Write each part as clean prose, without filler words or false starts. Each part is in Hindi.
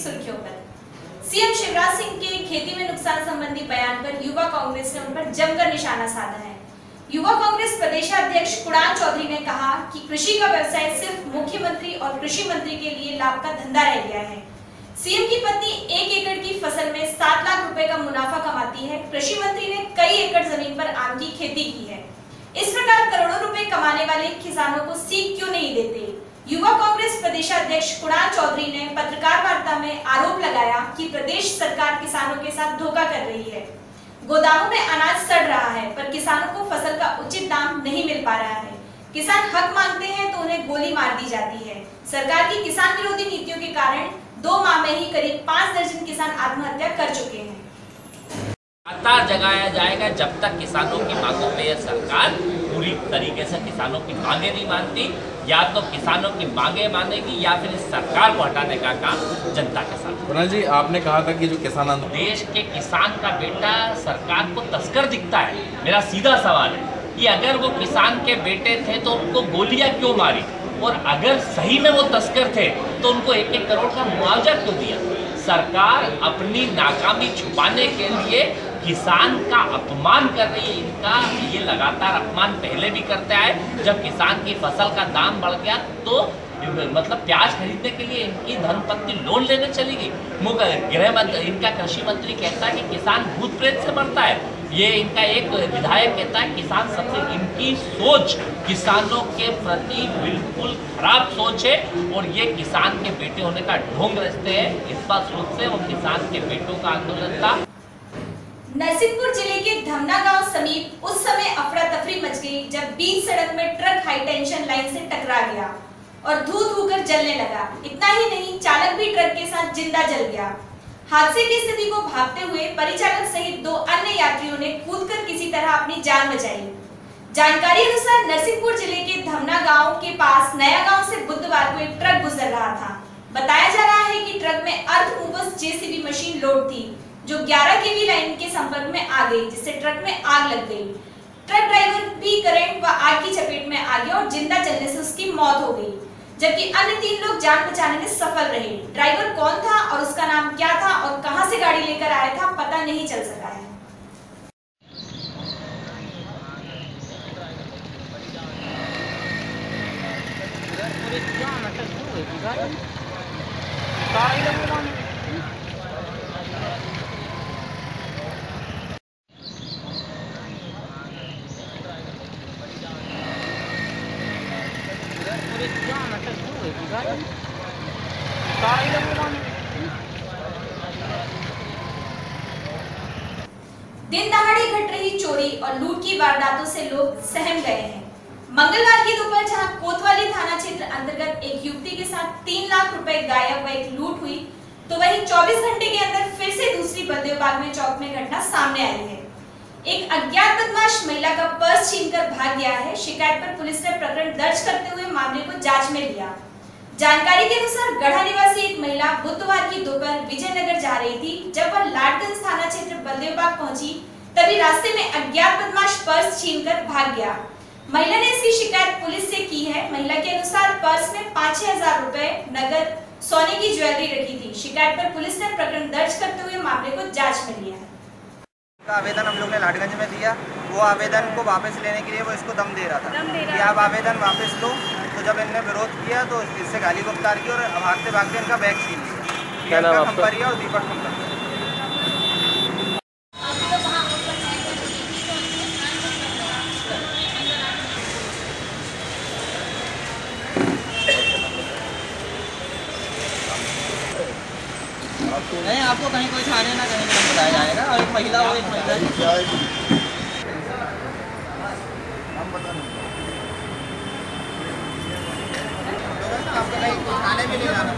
सुर्खियों पर। सीएम शिवराज सिंह के खेती में नुकसान संबंधी बयान पर युवा कांग्रेस ने उन पर जमकर निशाना साधा है। युवा कांग्रेस प्रदेशाध्यक्ष कुणाल चौधरी ने कहा कि कृषि का व्यवसाय सिर्फ मुख्यमंत्री और कृषि मंत्री के लिए लाभ का धंधा रह गया है। सीएम की पत्नी 1 एकड़ की फसल में 7 लाख रुपए का मुनाफा कमाती है। कृषि मंत्री ने कई एकड़ जमीन पर आम की खेती की है। इस प्रकार करोड़ों रुपए कमाने वाले किसानों को सीख क्यों नहीं देते? युवा कांग्रेस प्रदेशाध्यक्ष कुणाल चौधरी ने पत्रकार वार्ता में आरोप लगाया कि प्रदेश सरकार किसानों के साथ धोखा कर रही है। गोदामों में अनाज सड़ रहा है पर किसानों को फसल का उचित दाम नहीं मिल पा रहा है। किसान हक मांगते हैं तो उन्हें गोली मार दी जाती है। सरकार की किसान विरोधी नीतियों के कारण 2 माह में ही करीब 5 दर्जन किसान आत्महत्या कर चुके हैं। लगातार जगाया जाएगा जब तक किसानों की मांगों पे यह सरकार पूरी तरीके से किसानों की मांगे नहीं मानती। या तो किसानों की मांगे मानेगी या फिर इस सरकार को हटाने का काम जनता के साथ। कुणाल जी, आपने कहा था कि जो किसान देश के किसान का बेटा सरकार को तस्कर दिखता है। मेरा सीधा सवाल है कि अगर वो किसान के बेटे थे तो उनको गोलियां क्यों मारी, और अगर सही में वो तस्कर थे तो उनको 1-1 करोड़ का मुआवजा क्यों दिया? सरकार अपनी नाकामी छुपाने के लिए किसान का अपमान कर रही है। इनका ये लगातार अपमान पहले भी करते आए। जब किसान की फसल का दाम बढ़ गया तो मतलब प्याज खरीदने के लिए इनकी धर्मपत्नी लोन लेने चली गई। गृह मंत्री, इनका कृषि मंत्री कहता है कि किसान भूत प्रेत से मरता है। ये इनका एक विधायक कहता है किसान सबसे, इनकी सोच किसानों के प्रति बिल्कुल खराब सोच है और ये किसान के बेटे होने का ढोंग रचते हैं। इस बात सोच से वो किसान के बेटों का आंदोलन था। नरसिंहपुर जिले के धमना गांव समीप उस समय अफरा तफरी मच गई जब बीच सड़क में ट्रक हाई टेंशन लाइन से टकरा गया और धू धू कर जलने लगा। इतना ही नहीं, चालक भी ट्रक के साथ जिंदा जल गया। हादसे की स्थिति को भांपते हुए परिचालक सहित 2 अन्य यात्रियों ने कूदकर किसी तरह अपनी जान बचाई। जानकारी अनुसार नरसिंहपुर जिले के धमना गांव के पास नया गांव से बुधवार को एक ट्रक गुजर रहा था। बताया जा रहा है कि ट्रक में अर्ध मूवर्स जेसीबी मशीन लोड थी जो 11 केवी लाइन के संपर्क में आ गई, जिससे ट्रक में आग लग गई। ट्रक ड्राइवर भी करंट व आग की चपेट में आ गया और जिंदा जलने से उसकी मौत हो गई, जबकि अन्य 3 लोग जान बचाने में सफल रहे। ड्राइवर कौन था और उसका नाम क्या था और कहां से गाड़ी लेकर आया था पता नहीं चल सका है। दिन दहाड़े घट रही चोरी और लूट की वारदातों से लोग सहम गए हैं। मंगलवार की दोपहर जहां कोतवाली थाना क्षेत्र अंतर्गत एक युवती के साथ 3 लाख रुपए गायब व एक लूट हुई, तो वहीं 24 घंटे के अंदर फिर से दूसरी बलदेवबाग में चौक में घटना सामने आई है। एक अज्ञात बदमाश महिला का पर्स छीनकर भाग गया है। शिकायत पर पुलिस ने प्रकरण दर्ज करते हुए मामले को जांच में लिया। जानकारी के अनुसार गढ़ा निवासी एक महिला बुधवार की दोपहर विजयनगर जा रही थी। जब वह लाडगंज थाना क्षेत्र बलदेवबाग पहुंची तभी रास्ते में अज्ञात बदमाश पर्स छीनकर भाग गया। महिला ने इसकी शिकायत पुलिस से की है। महिला के अनुसार पर्स में 5-6 हजार रुपए नगद सोने की ज्वेलरी रखी थी। शिकायत पर पुलिस ने प्रकरण दर्ज करते हुए मामले को जांच में लिया। आवेदन हम लोग ने लाडगंज में दिया। वो आवेदन को वापस लेने के लिए वो इसको दम दे रहा था कि आप आवेदन वापस लो। तो जब इनने विरोध किया तो इससे गाली गुफ्तार की और भागते भागते इनका बैग छीन लिया। प्रियंका खंपरिया और दीपक खंपरिया। नहीं, आपको कहीं कोई थाने ना कहीं नहीं बताया जाएगा। और एक महिला हो, एक महिला आपको कहीं थाने भी नहीं जाना।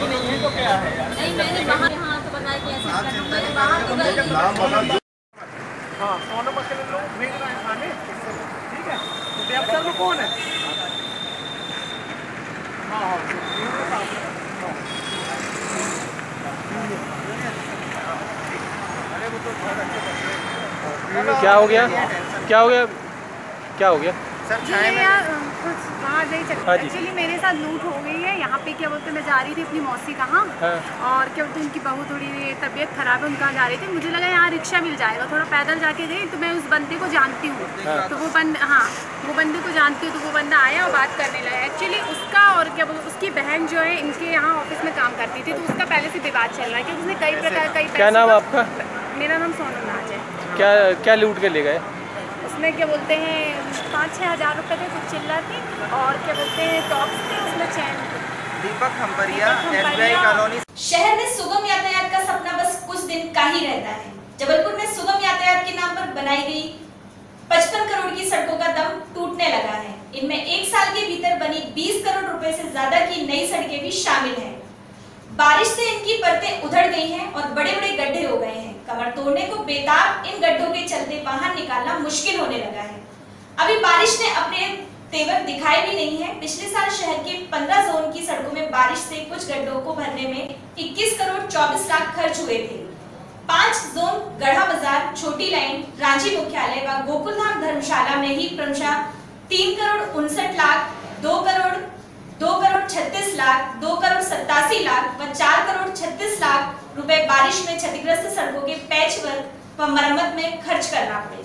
नहीं है तो क्या है यार? नहीं, मैंने बाहर यहाँ तो बताया कि ऐसा करना, मैंने बाहर तो गई। हाँ, सोनम मसले लोग भेज रहे हैं थाने, ठीक है? तो देव सर वो कौन है? हाँ, क्या हो गया? क्या हो गया? क्या हो गया? सर छाए में कुछ वहाँ आवाज़ आई चली। एक्चुअली मेरे साथ लूट हो गई है यहाँ पे। क्या बोलते मैं जा रही थी अपनी मौसी कहाँ और क्या बोलते उनकी बहू थोड़ी तबीयत खराब है, उनका जा रही थी। मुझे लगा यहाँ रिक्शा मिल जाएगा, थोड़ा पैदल जाके गई तो मैं उस बंदे को जानती हूँ। तो वो बंदे को जानती हूँ। तो वो बंदा आया और बात करने लगा। एक्चुअली उसका और क्या बोलते उसकी बहन जो है इनके यहाँ ऑफिस में काम करती थी, तो उसका पहले से विवाद चल रहा है कि उसने कई प्रकार क्या नाम आपका? मेरा नाम सोनम नाज है। क्या लूट के ले गए? उसमें क्या बोलते हैं 5-6 हज़ार रुपये थे, कुछ चिल्लर थी और क्या बोलते हैं टॉप्स थे, उसमें चैन। दीपक खंपरिया, SBI कॉलोनी। शहर में सुगम यातायात का सपना बस कुछ दिन का ही रहता है। जबलपुर में सुगम यातायात के नाम पर बनाई गई 55 करोड़ की सड़कों का दम टूटने लगा है। इनमें एक साल के भीतर बनी 20 करोड़ रुपए से ज्यादा की नई सड़कें भी शामिल हैं। बारिश से इनकी परतें उधड़ गई हैं और बड़े बड़े गड्ढे हो गए हैं। कमर तोड़ने को बेताब इन गड्ढों के चलते बाहर निकालना मुश्किल होने लगा है। अभी बारिश ने अपने तेवर दिखाए भी नहीं है। पिछले साल शहर के 15 जोन की सड़कों में बारिश से कुछ गड्ढों को भरने में 21 करोड़ 24 लाख खर्च हुए थे। 5 जोन गढ़ा बाजार, छोटी लाइन, रांची मुख्यालय व गोकुलधाम धर्मशाला में ही क्रमशः 3 करोड़ 59 लाख, 2 करोड़ 36 लाख, 2 करोड़ 87 लाख व 4 करोड़ 36 लाख रुपए बारिश में क्षतिग्रस्त सड़कों के पैच वर्क व मरम्मत में खर्च करना पड़े।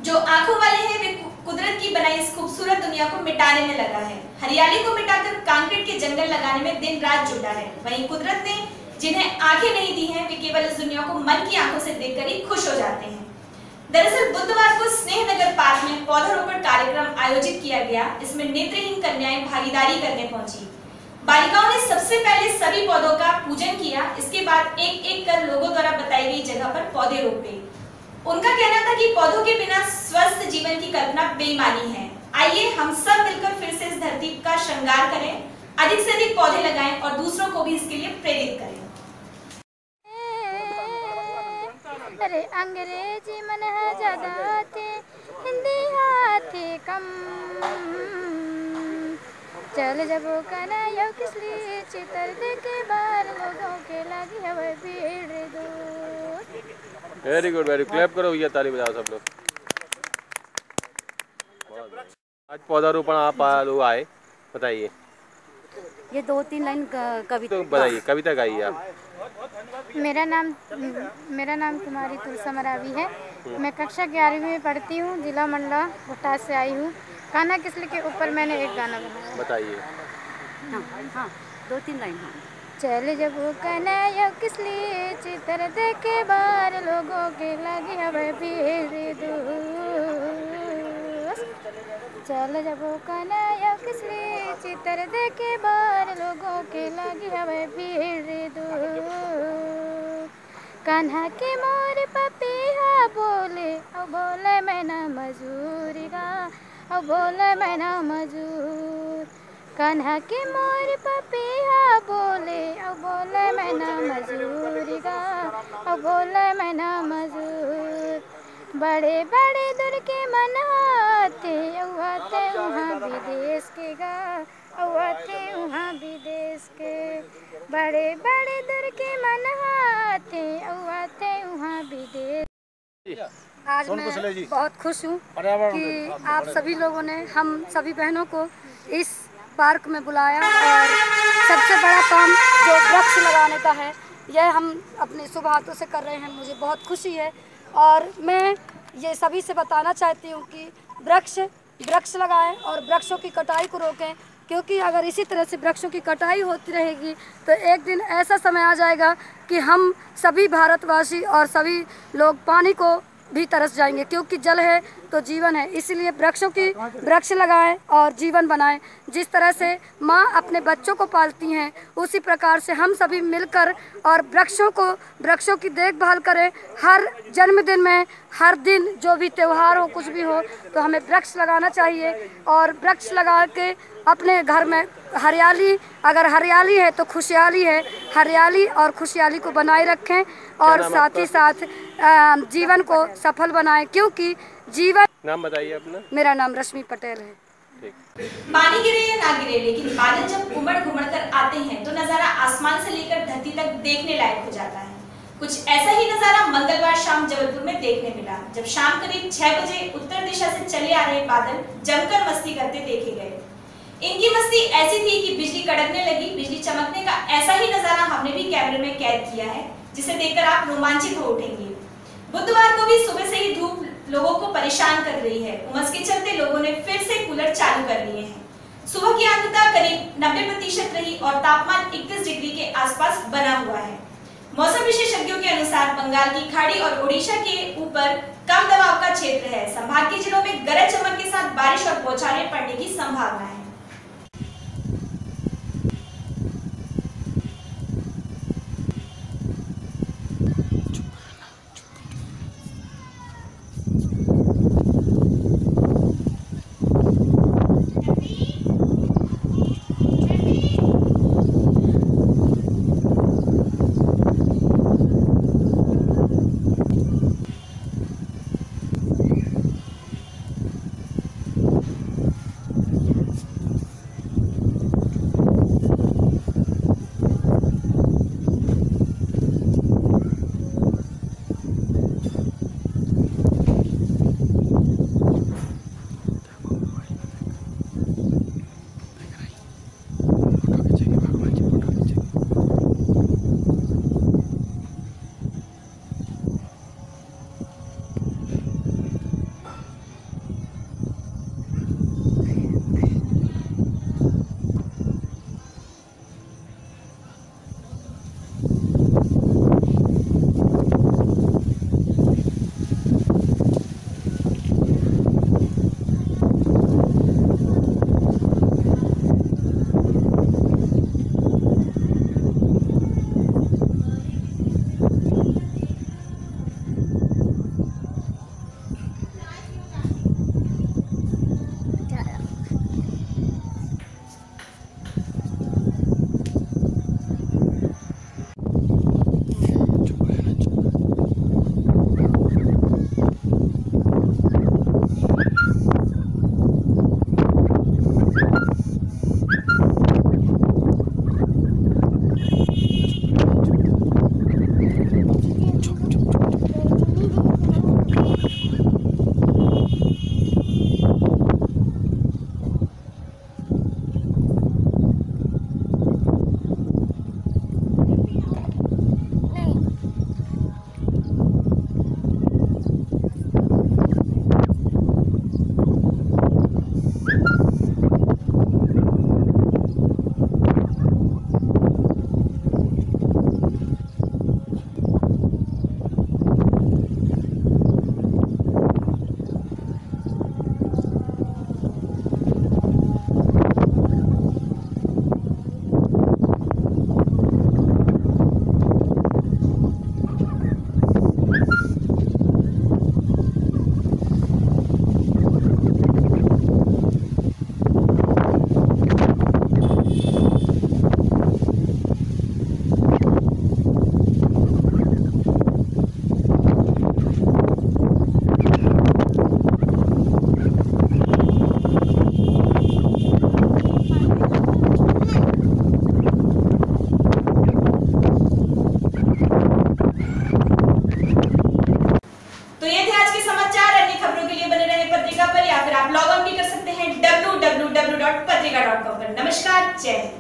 जो आंखों वाले हैं वे कुदरत की बनाई इस खूबसूरत दुनिया को मिटाने में लगा है। हरियाली को मिटाकर कंक्रीट के जंगल लगाने में दिन रात जुटा है। वहीं कुदरत ने जिन्हें आंखें नहीं दी हैं वे केवल इस दुनिया को मन की आंखों से देखकर ही खुश हो जाते हैं। दरअसल बुधवार को स्नेह नगर पार्क में पौधारोपण कार्यक्रम आयोजित किया गया। इसमें नेत्रहीन कन्याएं भागीदारी करने पहुंची। बालिकाओं ने सबसे पहले सभी पौधों का पूजन किया। इसके बाद एक एक कर लोगों द्वारा बताई गई जगह पर पौधे रोपे। उनका कहना था कि पौधों के बिना स्वस्थ जीवन की कल्पना बेईमानी है। आइए हम सब मिलकर फिर से इस धरती का श्रृंगार करें, अधिक से अधिक पौधे लगाएं और दूसरों को भी इसके लिए प्रेरित करें। अरे अंग्रेजी मन है ज्यादा थे, हिंदी हाथी कम। चल जब कना यो किसली चितर देखे बार लोगों के लगी हवे भीड़ दूर। वेरी गुड, वेरी क्लैप करो भैया, ताली बजाओ सब लोग। आज पौधारोपण आप लोग आए, बताइए। ये 2-3 लाइन कविता तो बताइए, कविता गाइए आप। मेरा नाम तुम्हारी तुलसा मरावी है। मैं कक्षा 11वीं में पढ़ती हूँ। जिला मंडला भुट्टा से आई हूँ। कान्हा किसली के ऊपर मैंने एक गाना बनाया। बताइए। हाँ 2-3 लाइन। हाँ चल जब कन्हैया किसली चित्र देखे बार लोगों के लगी हवे भीड़ दूर। चल जब कन्हैया किसली चित्र देखे बार लोगों के लगी हवे भीड़ दूर। कान्हा के मोर पपीहा बोले और बोले मैं ना मजूरी गा और बोले मैं ना मजूर। कान्हा के मोर पपीहा बोले और बोले मैं ना मजूरी गा और बोले मैं ना मजूर। बड़े बड़े दुर के मन हाथे औते वहाँ विदेश के गा औते वहाँ विदेश के बड़े बड़े दुर के मन हाथे औते वहाँ विदेश। आज मैं बहुत खुश हूँ कि आप सभी लोगों ने हम सभी बहनों को इस पार्क में बुलाया और सबसे बड़ा काम जो वृक्ष लगाने का है यह हम अपने शुभ हाथों से कर रहे हैं। मुझे बहुत खुशी है और मैं ये सभी से बताना चाहती हूँ कि वृक्ष लगाएं और वृक्षों की कटाई को रोकें, क्योंकि अगर इसी तरह से वृक्षों की कटाई होती रहेगी तो एक दिन ऐसा समय आ जाएगा कि हम सभी भारतवासी और सभी लोग पानी को भी तरस जाएंगे, क्योंकि जल है तो जीवन है। इसलिए वृक्ष लगाएं और जीवन बनाएं। जिस तरह से माँ अपने बच्चों को पालती हैं उसी प्रकार से हम सभी मिलकर और वृक्षों की देखभाल करें। हर जन्मदिन में हर दिन जो भी त्यौहार हो कुछ भी हो तो हमें वृक्ष लगाना चाहिए और वृक्ष लगा के अपने घर में हरियाली, अगर हरियाली है तो खुशहाली है, हरियाली और खुशहाली को बनाए रखें और साथ ही साथ जीवन को सफल बनाएं, क्योंकि जीवन। नाम बताइए अपना। मेरा नाम रश्मि पटेल है। पानी गिरे या ना गिरे, लेकिन बादल जब उमड़ घुमड़ कर आते हैं तो नजारा आसमान से लेकर धरती तक देखने लायक हो जाता है। कुछ ऐसा ही नजारा मंगलवार शाम जबलपुर में देखने मिला, जब शाम करीब 6 बजे उत्तर दिशा से चले आ रहे बादल जमकर मस्ती करते देखे गए। इनकी मस्ती ऐसी थी कि बिजली कड़कने लगी। बिजली चमकने का ऐसा ही नजारा हमने भी कैमरे में कैद किया है, जिसे देखकर आप रोमांचित हो उठेंगे। बुधवार को भी सुबह से ही धूप लोगों को परेशान कर रही है। उमस के चलते लोगों ने फिर से कूलर चालू कर लिए हैं। सुबह की आर्द्रता करीब 90% रही और तापमान 31 डिग्री के आसपास बना हुआ है। मौसम विशेषज्ञों के अनुसार बंगाल की खाड़ी और ओडिशा के ऊपर कम दबाव का क्षेत्र है। संभाग के जिलों में गरज चमक के साथ बारिश और बौछारें पड़ने की संभावना है। तो ये थे आज के समाचार। अन्य खबरों के लिए बने रहे पत्रिका पर या फिर आप लॉग ऑन भी कर सकते हैं www.patrika.com पर। नमस्कार, जय हिंद।